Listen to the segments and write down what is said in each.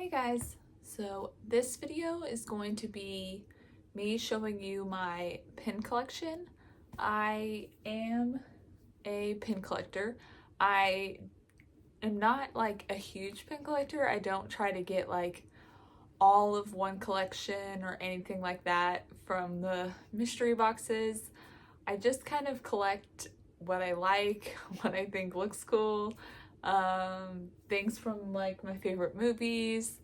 Hey guys, so this video is going to be me showing you my pin collection. I am a pin collector. I am not like a huge pin collector. I don't try to get like all of one collection or anything like that from the mystery boxes. I just kind of collect what I like, what I think looks cool, things from like my favorite movies,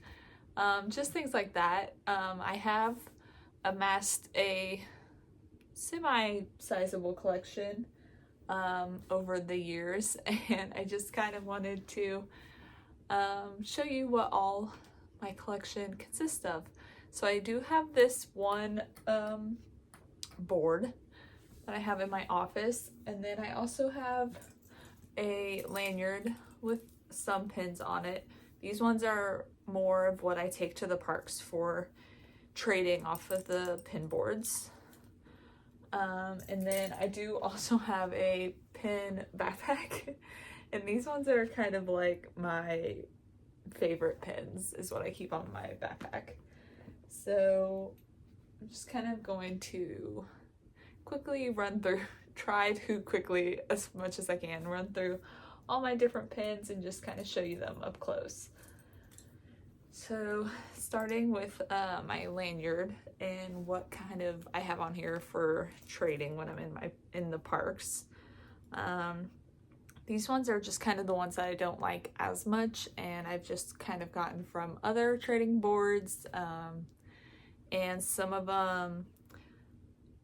just things like that. I have amassed a semi-sizable collection over the years, and I just kind of wanted to show you what all my collection consists of. So I do have this one board that I have in my office, and then I also have a lanyard with some pins on it. These ones are more of what I take to the parks for trading off of the pin boards. And then I do also have a pin backpack, and these ones are kind of like my favorite pins is what I keep on my backpack. So I'm just kind of going to quickly try to quickly, as much as I can, run through all my different pins and just kind of show you them up close. So starting with my lanyard and what kind of I have on here for trading when I'm in the parks. These ones are just kind of the ones that I don't like as much, and I've just kind of gotten from other trading boards, and some of them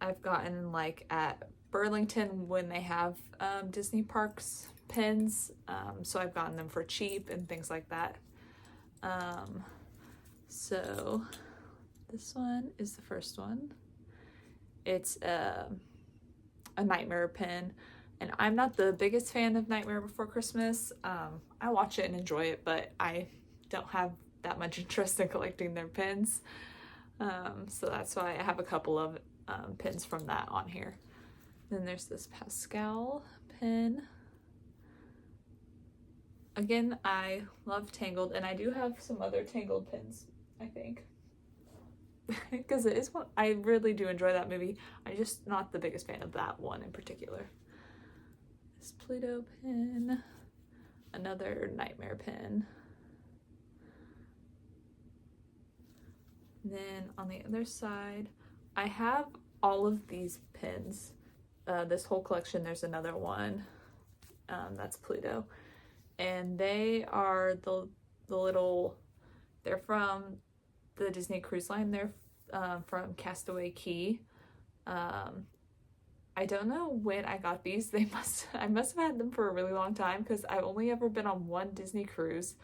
I've gotten like at Burlington when they have Disney parks pins, so I've gotten them for cheap and things like that. So this one is the first one. It's a Nightmare pin, and I'm not the biggest fan of Nightmare Before Christmas. I watch it and enjoy it, but I don't have that much interest in collecting their pins. So that's why I have a couple of pins from that on here. Then there's this Pascal pin. Again, I love Tangled, and I do have some other Tangled pins, I think. Because it is one, I really do enjoy that movie. I'm just not the biggest fan of that one in particular. This Pluto pin, another Nightmare pin. And then on the other side, I have all of these pins. This whole collection, there's another one. That's Pluto. And they are the little, they're from the Disney Cruise Line. They're from Castaway Cay. I don't know when I got these. I must have had them for a really long time, because I've only ever been on one Disney cruise,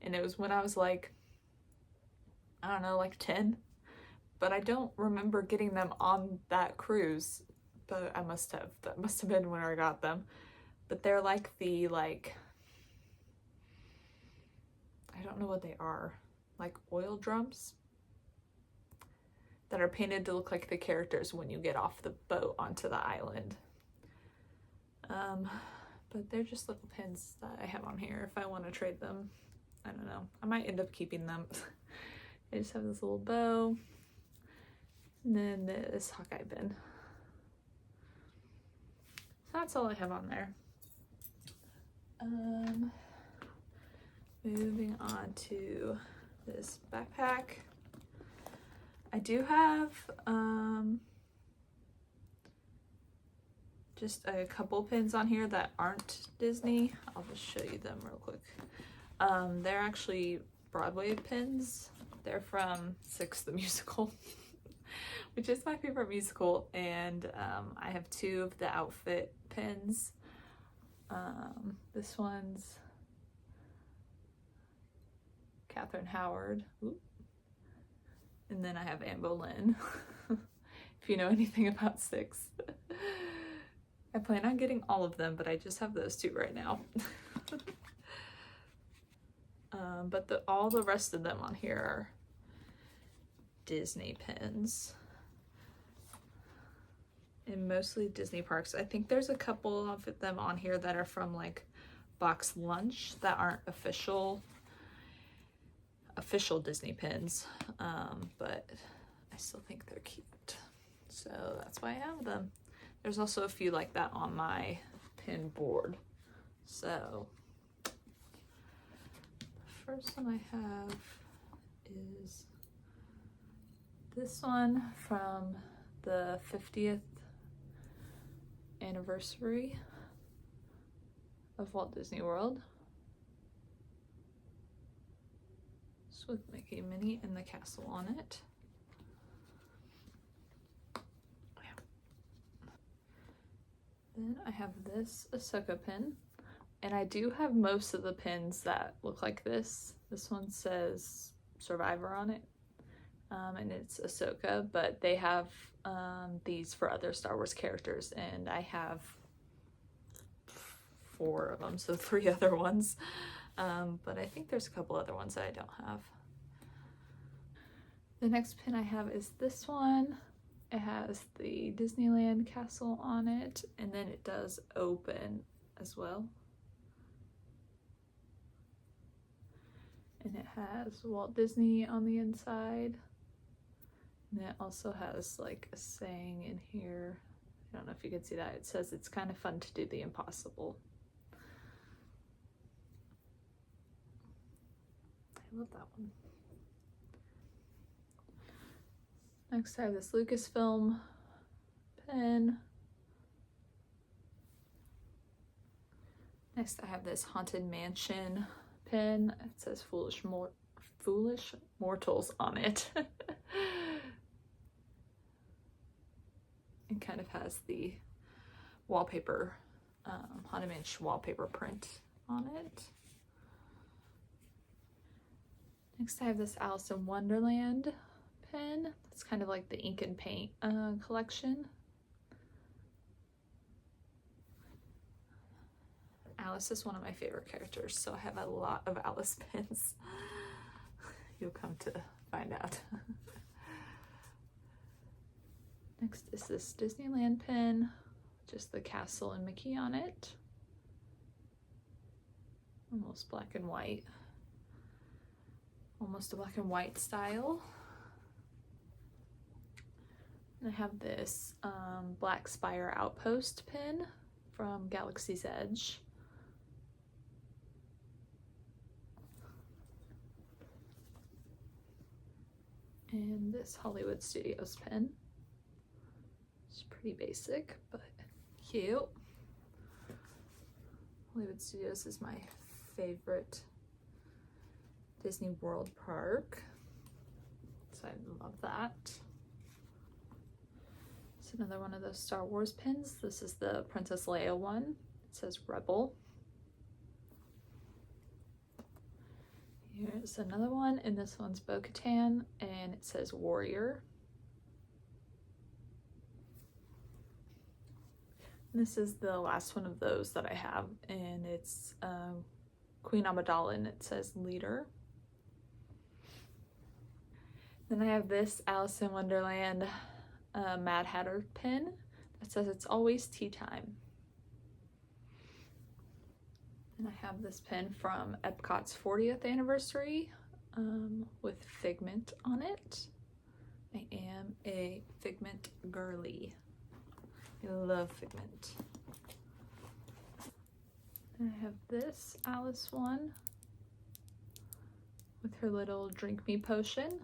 and it was when I was like, I don't know, like 10. But I don't remember getting them on that cruise, but I must have. That must have been when I got them. But they're like I don't know what they are, like oil drums that are painted to look like the characters when you get off the boat onto the island. But they're just little pins that I have on here if I want to trade them. I don't know. I might end up keeping them. I just have this little bow. And then this Hawkeye pin. So that's all I have on there. Moving on to this backpack. I do have just a couple pins on here that aren't Disney. I'll just show you them real quick. They're actually Broadway pins. They're from Six the Musical, which is my favorite musical, and I have two of the outfit pins. This one's Catherine Howard. Ooh. And then I have Anne Boleyn, if you know anything about Six. I plan on getting all of them, but I just have those two right now. But all the rest of them on here are Disney pins. And mostly Disney parks. I think there's a couple of them on here that are from like Box Lunch that aren't official official Disney pins, but I still think they're cute. So that's why I have them. There's also a few like that on my pin board. So the first one I have is this one from the 50th anniversary of Walt Disney World. It's with Mickey, Minnie, and the castle on it. Then I have this Ahsoka pin, and I do have most of the pins that look like this. This one says Survivor on it, and it's Ahsoka, but they have these for other Star Wars characters, and I have 4 of them, so 3 other ones, but I think there's a couple other ones that I don't have. The next pin I have is this one. It has the Disneyland castle on it, and then it does open as well. And it has Walt Disney on the inside. And it also has like a saying in here. I don't know if you can see that. It says it's kind of fun to do the impossible. I love that one. Next I have this Lucasfilm pen. Next I have this Haunted Mansion pen. It says Foolish Mortals on it. It kind of has the wallpaper, Haunted Mansion wallpaper print on it. Next I have this Alice in Wonderland pen. It's kind of like the ink and paint collection. Alice is one of my favorite characters, so I have a lot of Alice pins. You'll come to find out. Next is this Disneyland pin, just the castle and Mickey on it. Almost black and white. Almost a black and white style. And I have this Black Spire Outpost pin from Galaxy's Edge. And this Hollywood Studios pin. It's pretty basic, but cute. Hollywood Studios is my favorite Disney World park, so I love that. It's another one of those Star Wars pins. This is the Princess Leia one. It says Rebel. Here's another one, and this one's Bo-Katan, and it says Warrior. This is the last one of those that I have, and it's Queen Amidala, and it says Leader. Then I have this Alice in Wonderland Mad Hatter pin that says it's always tea time. And I have this pin from Epcot's 40th anniversary with Figment on it. I am a Figment girly. I love Figment. And I have this Alice one with her little drink me potion,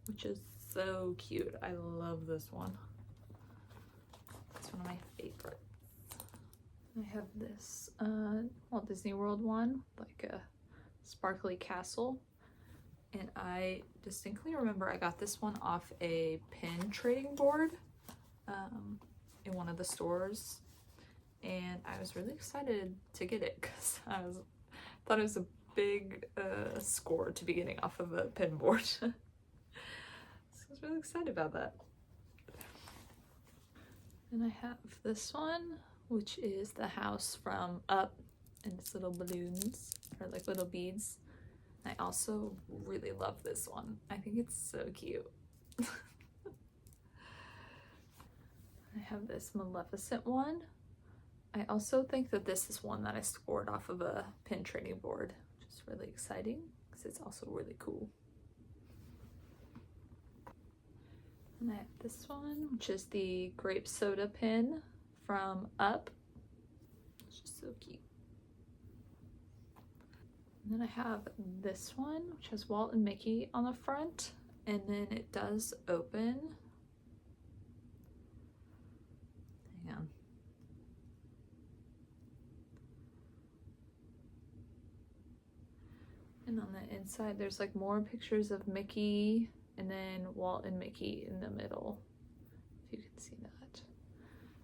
which is so cute. I love this one. It's one of my favorites. I have this Walt Disney World one, like a sparkly castle. And I distinctly remember I got this one off a pin trading board in one of the stores. And I was really excited to get it because I thought it was a big score to be getting off of a pin board. So I was really excited about that. And I have this one, which is the house from Up, and it's little balloons, or like little beads. I also really love this one. I think it's so cute. I have this Maleficent one. I also think that this is one that I scored off of a pin trading board, which is really exciting because it's also really cool. And I have this one, which is the grape soda pin from Up. It's just so cute. And then I have this one, which has Walt and Mickey on the front, and then it does open. Hang on. And on the inside, there's like more pictures of Mickey and then Walt and Mickey in the middle, if you can see that.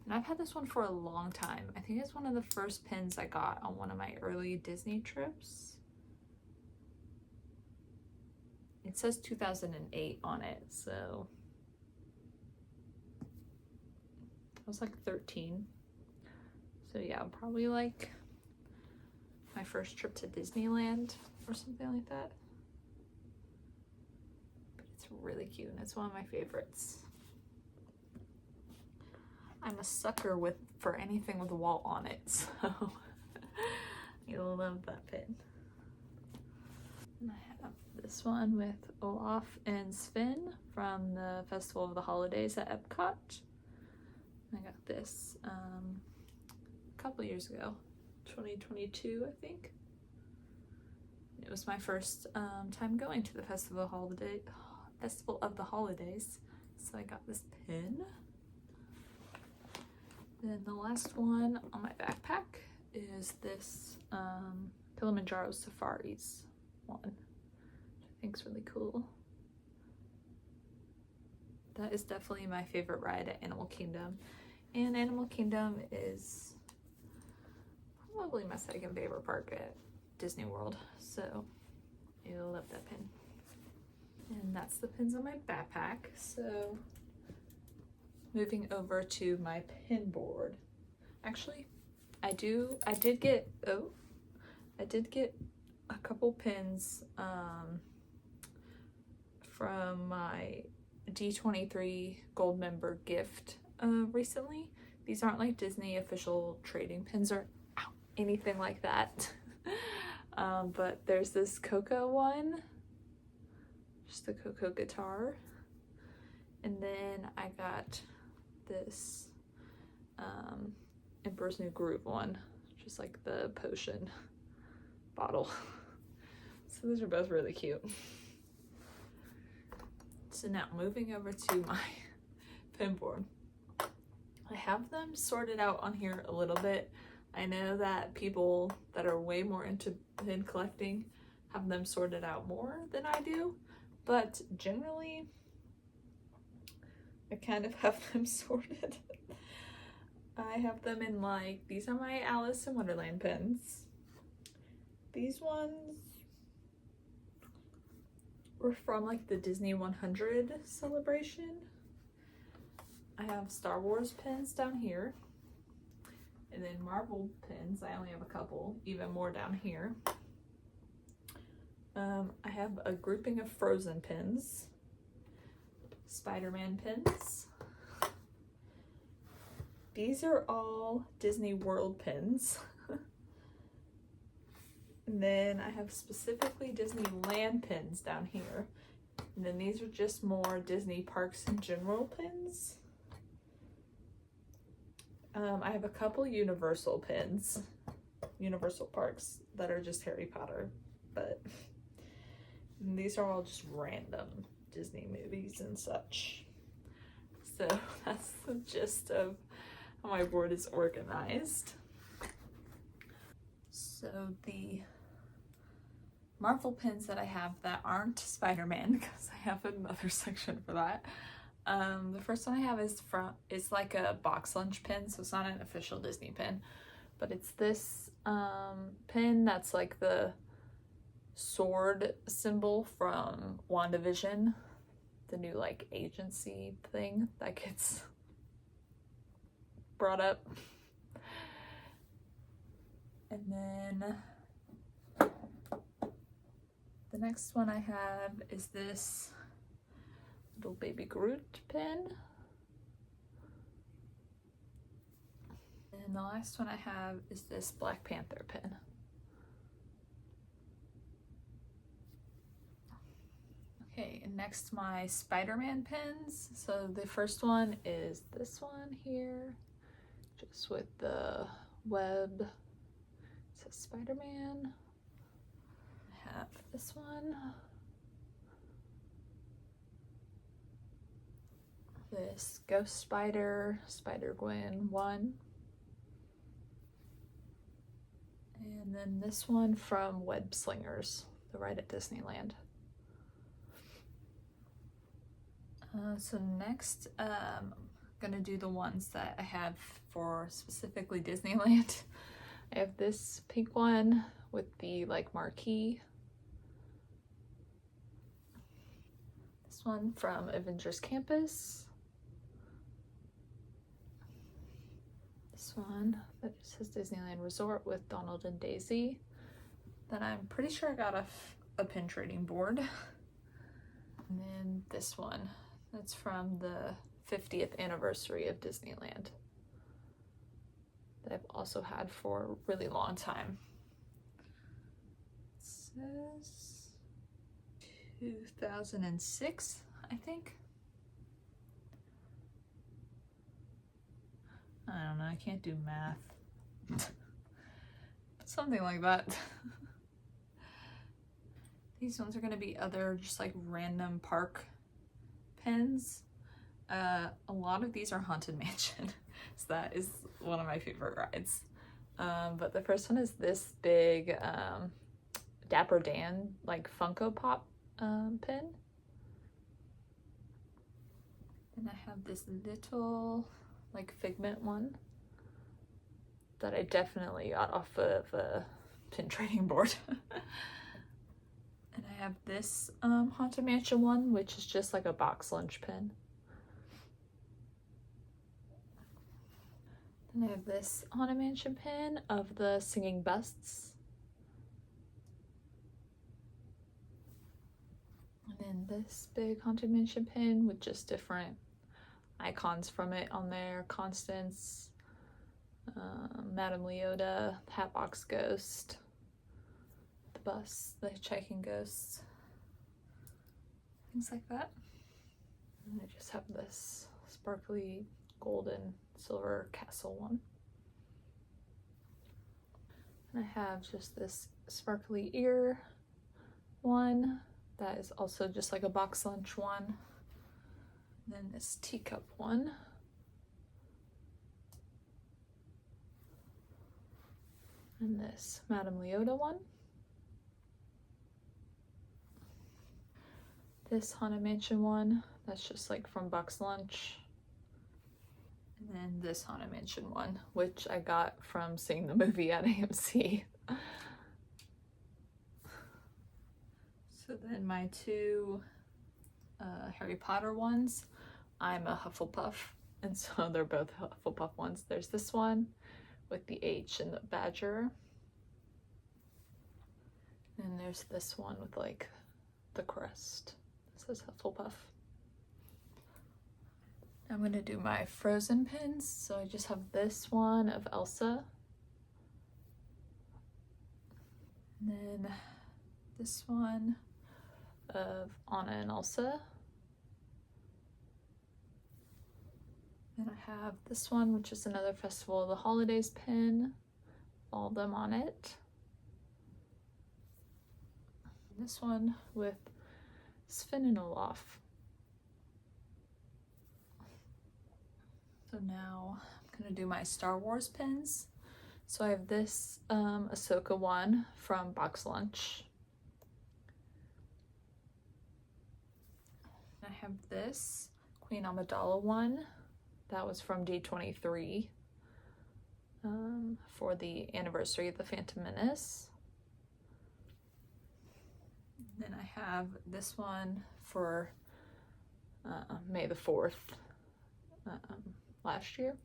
And I've had this one for a long time. I think it's one of the first pins I got on one of my early Disney trips. It says 2008 on it, so I was like 13. So yeah, probably like my first trip to Disneyland or something like that. But it's really cute and it's one of my favorites. I'm a sucker for anything with Walt on it, so you'll love that pin. And I have this one with Olaf and Sven from the Festival of the Holidays at Epcot. I got this a couple years ago, 2022 I think. It was my first time going to the Festival of the Holidays, so I got this pin. Then the last one on my backpack is this Kilimanjaro Safaris one, which I think is really cool. That is definitely my favorite ride at Animal Kingdom, and Animal Kingdom is probably my second favorite park at Disney World, so you'll love that pin. And that's the pins on my backpack. So moving over to my pin board. Actually, I did get a couple pins from my D23 gold member gift recently. These aren't like Disney official trading pins or anything like that. But there's this Coco one, just the Coco guitar. And then I got this Emperor's New Groove one, just like the potion bottle. So those are both really cute. So now moving over to my pin board. I have them sorted out on here a little bit. I know that people that are way more into pin collecting have them sorted out more than I do, but generally I kind of have them sorted. I have them in like, these are my Alice in Wonderland pins. These ones were from like the Disney 100 celebration. I have Star Wars pins down here. And then Marvel pins, I only have a couple, even more down here. I have a grouping of Frozen pins, Spider-Man pins. These are all Disney World pins. And then I have specifically Disneyland pins down here. And then these are just more Disney parks in general pins. I have a couple Universal pins, Universal parks that are just Harry Potter, but these are all just random Disney movies and such. So that's the gist of how my board is organized. So the Marvel pins that I have that aren't Spider-Man, because I have another section for that. The first one I have is like a box lunch pin, so it's not an official Disney pin, but it's this pin that's like the sword symbol from WandaVision, the new like agency thing that gets brought up. And then the next one I have is this little baby Groot pin. And the last one I have is this Black Panther pin. Okay, and next my Spider-Man pins. So the first one is this one here, just with the web. It says Spider-Man. I have this one. This Ghost Spider, Spider-Gwen 1. And then this one from Web Slingers, the ride at Disneyland. So next, I'm gonna do the ones that I have for specifically Disneyland. I have this pink one with the like marquee. This one from Avengers Campus. This one that says Disneyland Resort with Donald and Daisy. That I'm pretty sure I got a pin trading board. And then this one, that's from the 50th anniversary of Disneyland, that I've also had for a really long time. It says 2006, I think. I don't know, I can't do math. Something like that. These ones are gonna be other just like random park pins. A lot of these are Haunted Mansion, so that is one of my favorite rides. But the first one is this big Dapper Dan like Funko Pop pin. And I have this little like Figment one that I definitely got off of a pin trading board. And I have this Haunted Mansion one, which is just like a box lunch pin. And I have this Haunted Mansion pin of the Singing Busts. And then this big Haunted Mansion pin with just different icons from it on there. Constance, Madame Leota, Hatbox Ghost, the bus, the hitchhiking ghosts, things like that. And I just have this sparkly golden silver castle one. And I have just this sparkly ear one that is also just like a box lunch one. And then this teacup one. And this Madame Leota one. This Haunted Mansion one, that's just like from box lunch. And then this Haunted Mansion one, which I got from seeing the movie at AMC. So then my two Harry Potter ones, I'm a Hufflepuff, and so they're both Hufflepuff ones. There's this one with the H and the badger. And there's this one with like the crest. It says Hufflepuff. I'm gonna do my Frozen pins. So I just have this one of Elsa. And then this one of Anna and Elsa. Then I have this one, which is another Festival of the Holidays pin. All of them on it. And this one with Sven and Olaf. So now I'm gonna do my Star Wars pins. So I have this Ahsoka one from Box Lunch. I have this Queen Amidala one that was from D23 for the anniversary of the Phantom Menace. Then I have this one for May the 4th last year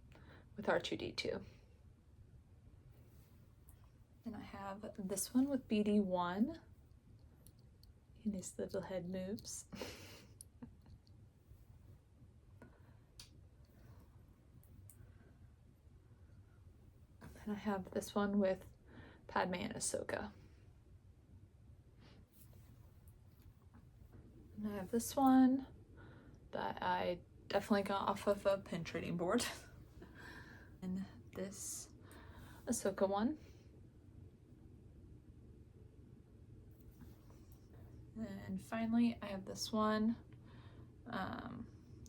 with R2-D2. And I have this one with BD1 and his little head moves. And I have this one with Padme and Ahsoka. And I have this one that I definitely got off of a pin trading board. And this Ahsoka one. And finally, I have this one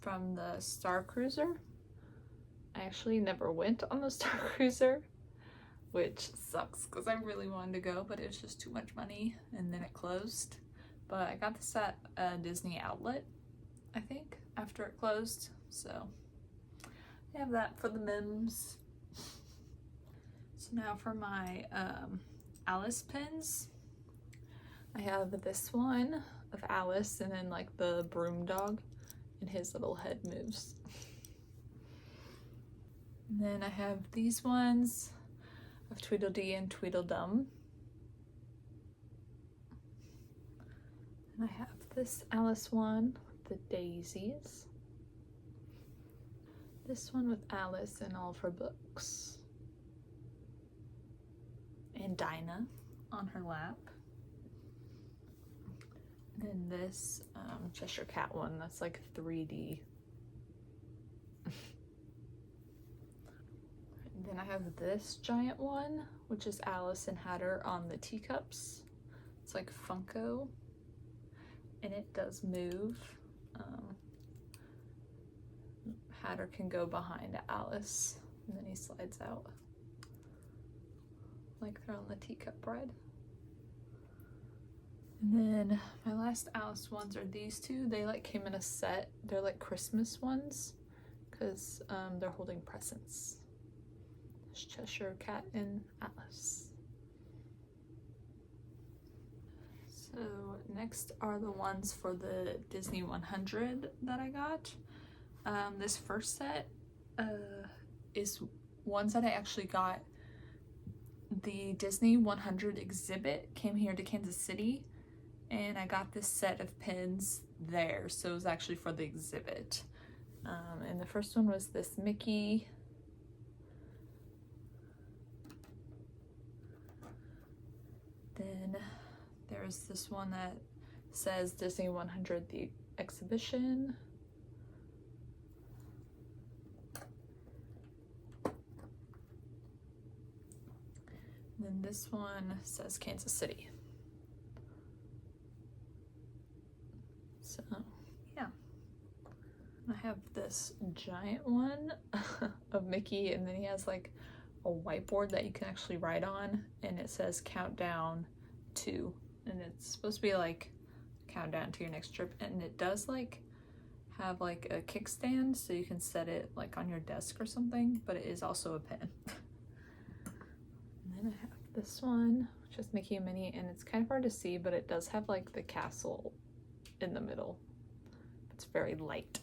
from the Star Cruiser. I actually never went on the Star Cruiser, which sucks because I really wanted to go, but it was just too much money and then it closed. But I got this at a Disney outlet, I think, after it closed. So I have that for the memes. So now for my Alice pins. I have this one of Alice and then like the broom dog and his little head moves. And then I have these ones of Tweedledee and Tweedledum. And I have this Alice one with the daisies. This one with Alice and all of her books. And Dinah on her lap. And this Cheshire Cat one that's like 3D. And then I have this giant one, which is Alice and Hatter on the teacups. It's like Funko, and it does move. Hatter can go behind Alice, and then he slides out like they're on the teacup ride. And then my last Alice ones are these two. They like came in a set. They're like Christmas ones because they're holding presents. There's Cheshire Cat and Alice. So next are the ones for the Disney 100 that I got. This first set is ones that I actually got. The Disney 100 exhibit came here to Kansas City, and I got this set of pins there, so it was actually for the exhibit. And the first one was this Mickey. Then there's this one that says Disney 100 the exhibition. And then this one says Kansas City. So yeah, I have this giant one of Mickey, and then he has like a whiteboard that you can actually write on, and it says countdown to, and it's supposed to be like countdown to your next trip, and it does like have like a kickstand so you can set it like on your desk or something, but it is also a pen. And then I have this one, which is Mickey and Minnie, and it's kind of hard to see, but it does have like the castle in the middle. It's very light.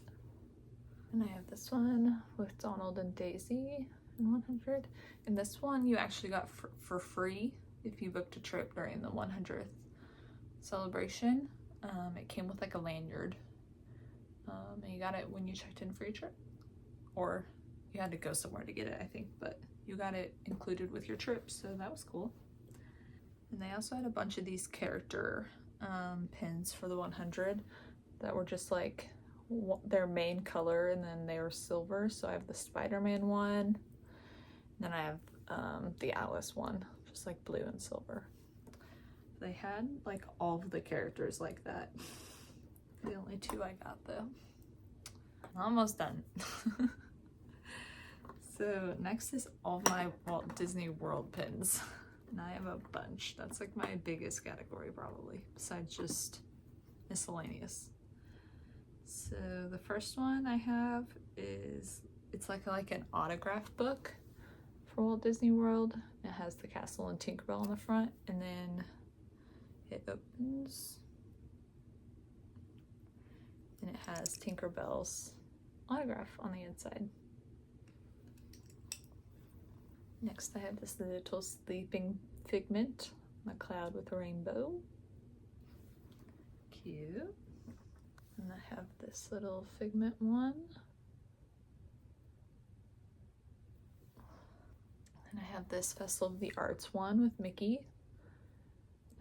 And I have this one with Donald and Daisy in 100. And this one you actually got for free if you booked a trip during the 100th celebration. It came with like a lanyard. And you got it when you checked in for your trip. Or you had to go somewhere to get it, I think, but you got it included with your trip, so that was cool. And they also had a bunch of these character pins for the 100 that were just like their main color, and then they were silver. So I have the Spider-Man one, and then I have the Alice one, just like blue and silver. They had like all of the characters like that. The only two I got though. Almost done. So next is all my Walt Disney World pins. And I have a bunch. That's like my biggest category probably, besides just miscellaneous. So the first one I have is, it's like an autograph book for Walt Disney World. It has the castle and Tinkerbell on the front, and then it opens and it has Tinkerbell's autograph on the inside. Next I have this little sleeping figment, a cloud with a rainbow. Cute. And I have this little figment one. And I have this Festival of the Arts one with Mickey.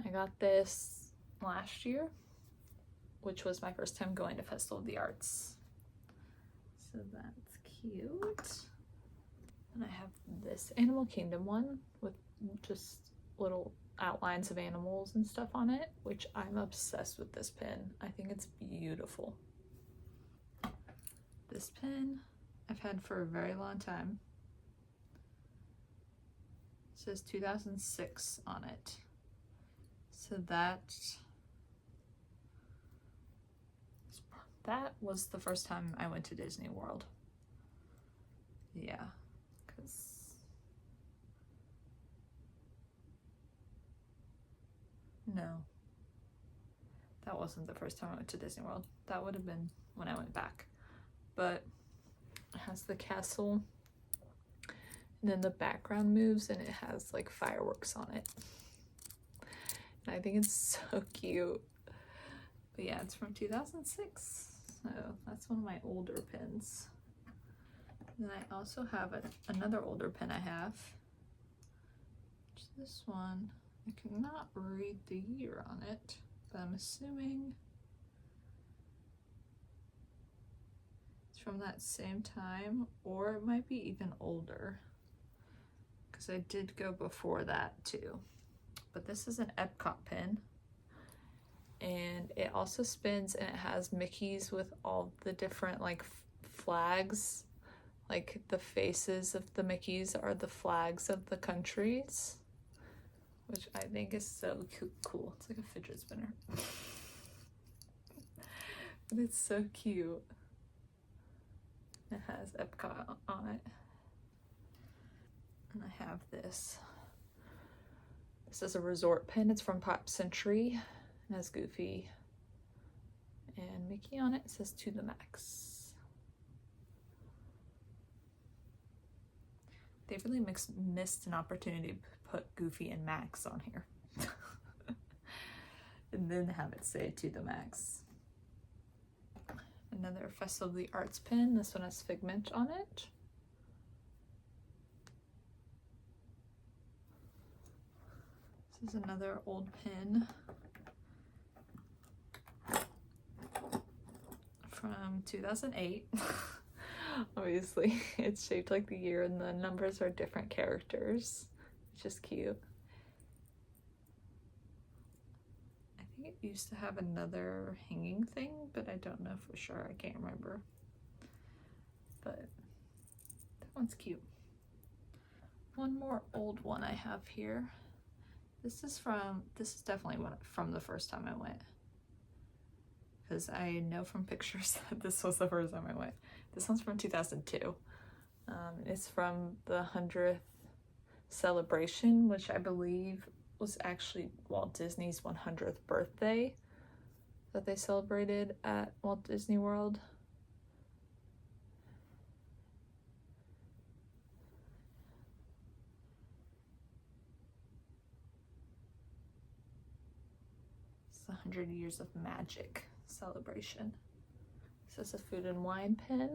I got this last year which was my first time going to Festival of the Arts. So that's cute. And I have this Animal Kingdom one with just little outlines of animals and stuff on it, which I'm obsessed with this pin. I think it's beautiful. This pin I've had for a very long time. It says 2006 on it. So that was the first time I went to Disney World. Yeah, because no, that wasn't the first time I went to Disney World. That would have been when I went back. But it has the castle, and then the background moves and it has like fireworks on it. And I think it's so cute. But yeah, it's from 2006. So that's one of my older pins. Then I also have another older pin I have. Which is this one. I cannot read the year on it, but I'm assuming it's from that same time, or it might be even older, because I did go before that too. But this is an Epcot pin, and it also spins, and it has Mickeys with all the different like flags, like the faces of the Mickeys are the flags of the countries, which I think is so cool. It's like a fidget spinner. But it's so cute. It has Epcot on it. And I have this. This is a resort pin. It's from Pop Century. It has Goofy and Mickey on it. It says to the max. They really missed an opportunity to put Goofy and Max on here. And then have it say to the max. Another Festival of the Arts pin. This one has Figment on it. This is another old pin from 2008. Obviously, it's shaped like the year and the numbers are different characters, which is cute. I think it used to have another hanging thing, but I don't know for sure. I can't remember. But that one's cute. One more old one I have here. This is definitely one from the first time I went, because I know from pictures that this was the first time I went. This one's from 2002. It's from the 100th celebration, which I believe was actually Walt Disney's 100th birthday that they celebrated at Walt Disney World. It's the 100 Years of Magic celebration. This is a Food and Wine pin,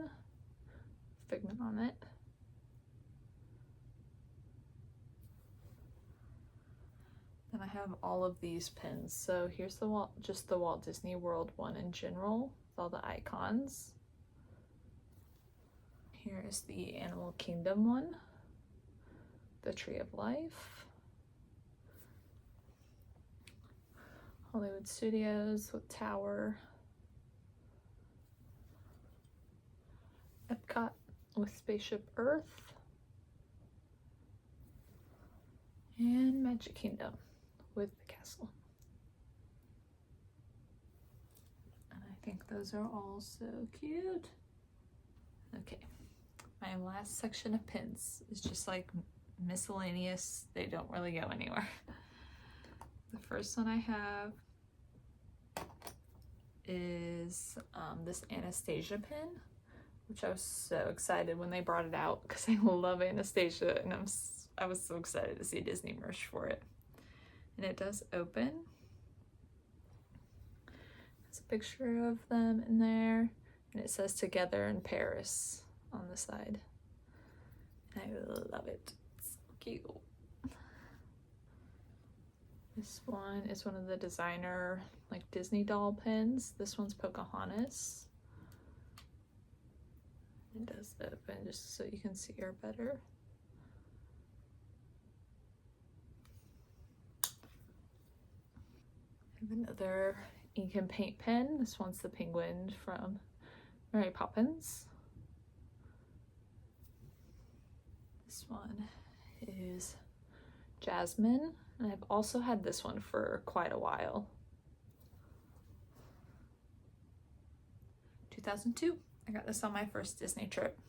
Figment on it. Then I have all of these pins. So here's the Walt Disney World one in general with all the icons. Here is the Animal Kingdom one, the Tree of Life, Hollywood Studios with Tower, Epcot with Spaceship Earth, and Magic Kingdom with the castle. And I think those are all so cute. Okay, my last section of pins is just like miscellaneous. They don't really go anywhere. The first one I have is this Anastasia pin, which I was so excited when they brought it out because I love Anastasia, and I was so excited to see Disney merch for it. And it does open. There's a picture of them in there, and it says Together in Paris on the side. And I love it. It's so cute. This one is one of the designer like Disney doll pins. This one's Pocahontas. It does open just so you can see her better. I have another ink and paint pen. This one's the penguin from Mary Poppins. This one is Jasmine, and I've also had this one for quite a while. 2002. I got this on my first Disney trip.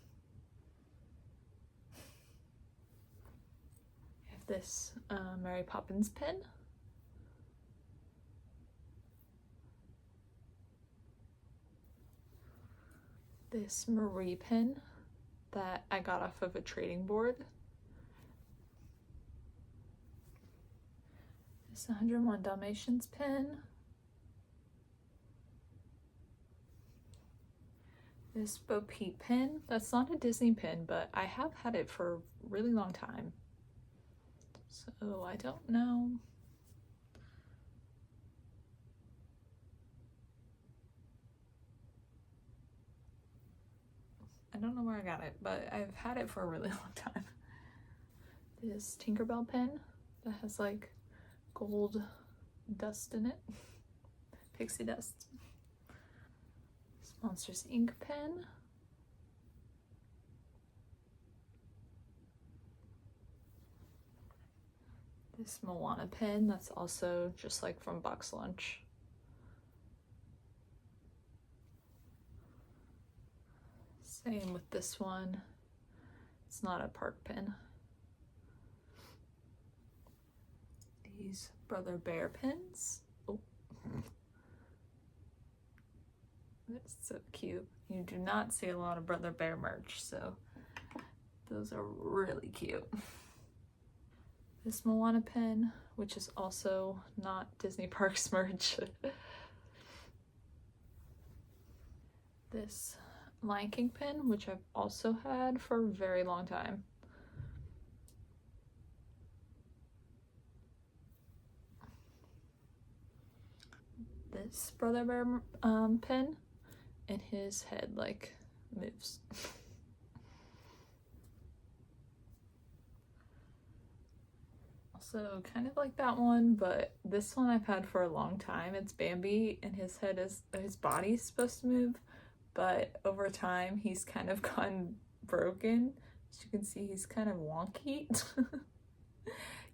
I have this Mary Poppins pen. This Marie pen that I got off of a trading board. This 101 Dalmatians pen. This Bo Peep pen. That's not a Disney pen, but I have had it for a really long time. So I don't know. I don't know where I got it, but I've had it for a really long time. This Tinkerbell pen that has like gold dust in it. Pixie dust. This Monsters Ink pen. This Moana pen that's also just like from Box Lunch. Same with this one. It's not a park pen. These Brother Bear pens. Oh. That's so cute. You do not see a lot of Brother Bear merch, so those are really cute. This Moana pen, which is also not Disney Parks merch. This Lion King pen, which I've also had for a very long time. This Brother Bear pen, and his head like moves. Also kind of like that one, but this one I've had for a long time. It's Bambi, and his body's supposed to move, but over time he's kind of gone broken. As you can see, he's kind of wonky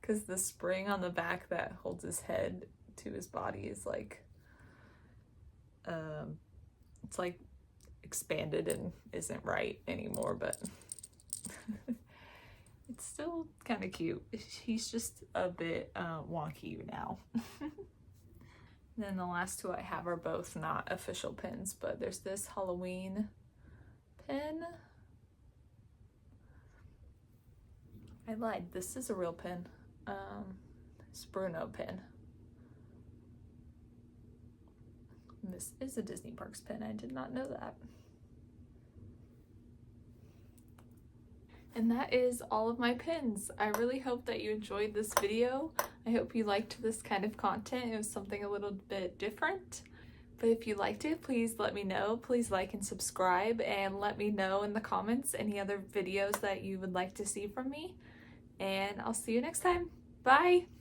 because the spring on the back that holds his head to his body is like it's like expanded and isn't right anymore, but it's still kind of cute. He's just a bit wonky now. And then the last two I have are both not official pins, but there's this Halloween pin. I lied, this is a real pin. It's Bruno pin. And this is a Disney Parks pin. I did not know that. And that is all of my pins. I really hope that you enjoyed this video. I hope you liked this kind of content. It was something a little bit different. But if you liked it, please let me know. Please like and subscribe, and let me know in the comments any other videos that you would like to see from me. And I'll see you next time. Bye!